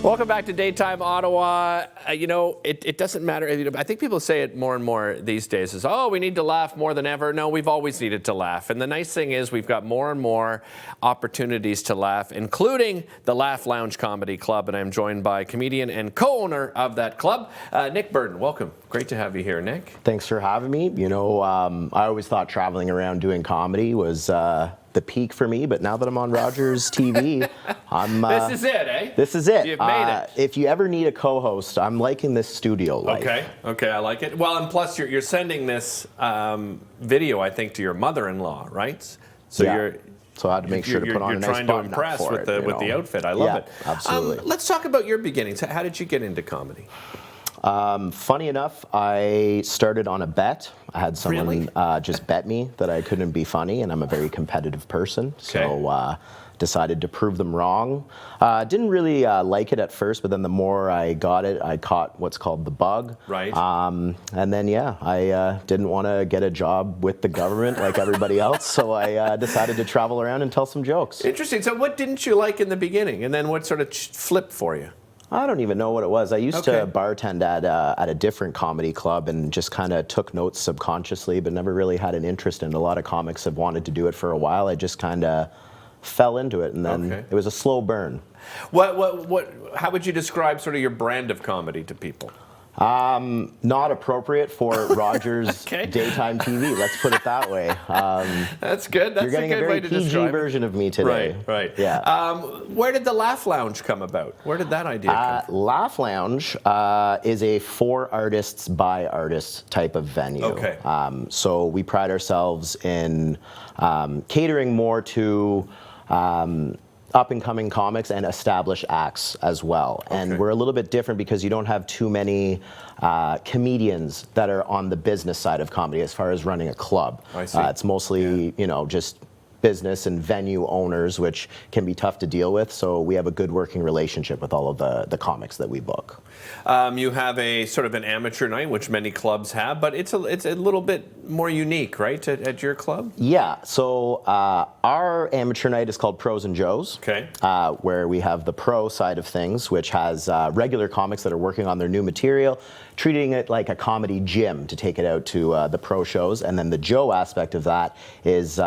Welcome back to Daytime Ottawa. It doesn't matter. I think people say it more and more these days is, oh, we need to laugh more than ever. No, we've always needed to laugh. And the nice thing is we've got more and more opportunities to laugh, including the Laugh Lounge Comedy Club. And I'm joined by comedian and co-owner of that club, Nick Burton. Welcome. Great to have you here, Nick. Thanks for having me. I always thought traveling around doing comedy was the peak for me, but now that I'm on Rogers TV, I'm... this is it, eh? This is it. You've made it. If you ever need a co-host, I'm liking this studio life. Okay, I like it. Well, and plus you're sending this video, I think, to your mother-in-law, right? So yeah. So I had to make sure to put on a nice button-up. You're trying to impress with the outfit. I love it. Absolutely. Let's talk about your beginnings. How did you get into comedy? Funny enough, I started on a bet. I had someone just bet me that I couldn't be funny, and I'm a very competitive person. Okay. So decided to prove them wrong. Didn't really like it at first, but then the more I got it, I caught what's called the bug. Right. And then, I didn't want to get a job with the government like everybody else, so I decided to travel around and tell some jokes. Interesting. So what didn't you like in the beginning, and then what sort of flipped for you? I don't even know what it was. I used to bartend at a different comedy club and just kind of took notes subconsciously, but never really had an interest in it. A lot of comics have wanted to do it for a while. I just kind of fell into it, and then it was a slow burn. How would you describe sort of your brand of comedy to people? Not appropriate for Rogers daytime TV. Let's put it that way. That's good. That's you're getting a good way to PG describe version of me today. Right. Yeah. Where did the Laugh Lounge come about? Where did that idea come from? Laugh Lounge is a for artists by artists type of venue. Okay. So we pride ourselves in catering more to up-and-coming comics and established acts as well. Okay. And we're a little bit different because you don't have too many comedians that are on the business side of comedy as far as running a club. I see. It's mostly, just business and venue owners, which can be tough to deal with. So we have a good working relationship with all of the comics that we book. You have a sort of an amateur night, which many clubs have, but it's a little bit more unique, right, at your club? Yeah. So our amateur night is called Pros and Joes. Okay. Where we have the pro side of things, which has regular comics that are working on their new material, treating it like a comedy gym to take it out to the pro shows. And then the Joe aspect of that is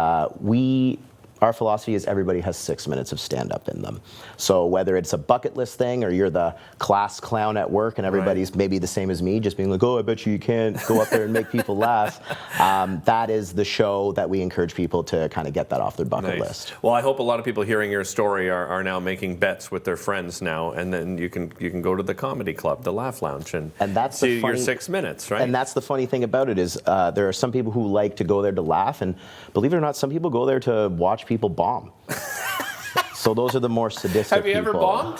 our philosophy is everybody has 6 minutes of stand-up in them. So whether it's a bucket list thing or you're the class clown at work and everybody's maybe the same as me, just being like, oh, I bet you can't go up there and make people laugh. That is the show that we encourage people to kind of get that off their bucket list. Well, I hope a lot of people hearing your story are now making bets with their friends now, and then you can go to the comedy club, the Laugh Lounge, and that's see your 6 minutes, right? And that's the funny thing about it is there are some people who like to go there to laugh, and believe it or not, some people go there to watch people bomb. So those are the more sadistic people. Have you ever bombed?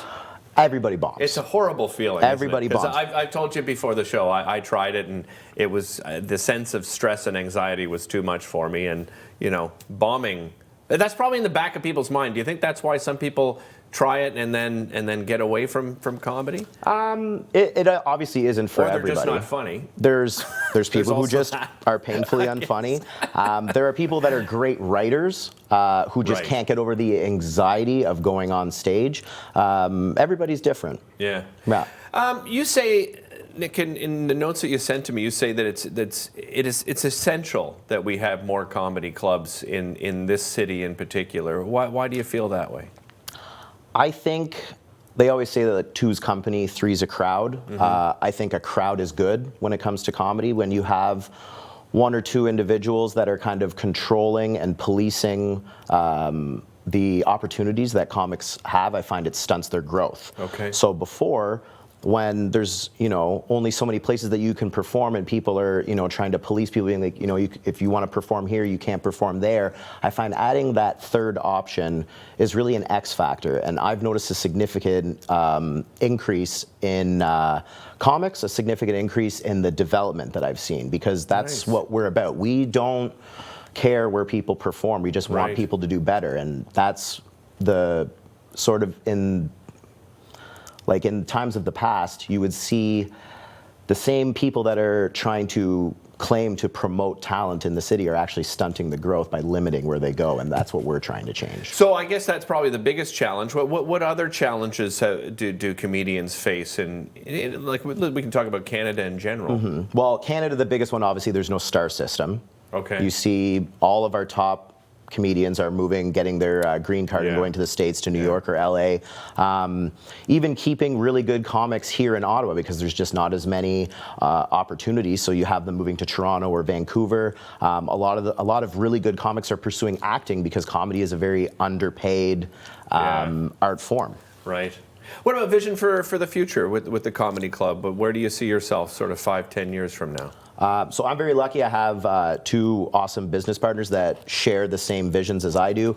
Everybody bombs. It's a horrible feeling. Everybody bombs. I've told you before the show, I tried it, and it was the sense of stress and anxiety was too much for me, and bombing. That's probably in the back of people's mind. Do you think that's why some people try it and then get away from comedy? It obviously isn't for everybody. Or they're just not funny. There's people who just are painfully unfunny. There are people that are great writers who just can't get over the anxiety of going on stage. Everybody's different. Yeah. You say, Nick, in the notes that you sent to me, you say that it's essential that we have more comedy clubs in this city in particular. Why do you feel that way? I think they always say that two's company, three's a crowd. I think a crowd is good when it comes to comedy. When you have one or two individuals that are kind of controlling and policing the opportunities that comics have, I find it stunts their growth. Okay. So before, when there's only so many places that you can perform and people are trying to police people being like if you want to perform here you can't perform there, I find adding that third option is really an X factor, and I've noticed a significant increase in comics, a significant increase in the development that I've seen, because that's what we're about. We don't care where people perform, we just want people to do better, and that's the sort of in times of the past, you would see the same people that are trying to claim to promote talent in the city are actually stunting the growth by limiting where they go, and that's what we're trying to change. So I guess that's probably the biggest challenge. What other challenges do comedians face? And like we can talk about Canada in general. Well, Canada, the biggest one, obviously, there's no star system. Okay. You see all of our top comedians are moving, getting their green card and going to the States, to New York or LA. Even keeping really good comics here in Ottawa, because there's just not as many opportunities. So you have them moving to Toronto or Vancouver. A lot of really good comics are pursuing acting because comedy is a very underpaid art form. Right. What about vision for the future with the comedy club? Where do you see yourself sort of 5-10 years from now? So I'm very lucky. I have 2 awesome business partners that share the same visions as I do.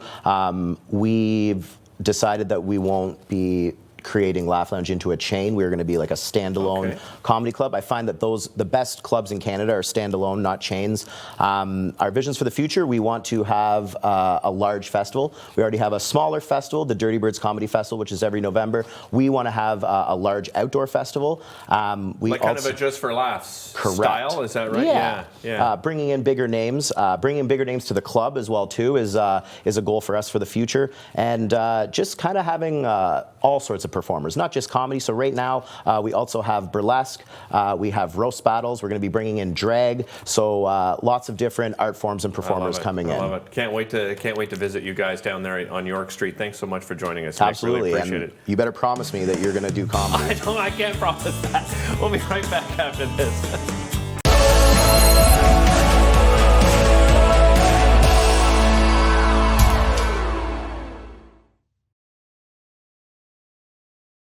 We've decided that we won't be creating Laugh Lounge into a chain. We're going to be like a standalone comedy club. I find that the best clubs in Canada are standalone, not chains. Our visions for the future, we want to have a large festival. We already have a smaller festival, the Dirty Birds Comedy Festival, which is every November. We want to have a large outdoor festival. Like kind of a just for laughs style, is that right? Yeah. Bringing in bigger names, to the club as well too is a goal for us for the future, and just kind of having all sorts of performers, not just comedy. So right now we also have burlesque, we have roast battles, we're going to be bringing in drag, so lots of different art forms and performers coming in. I love it. Can't wait to visit you guys down there on York Street. Thanks so much for joining us. Absolutely. Really appreciate it. You better promise me that you're going to do comedy. I can't promise that. We'll be right back after this.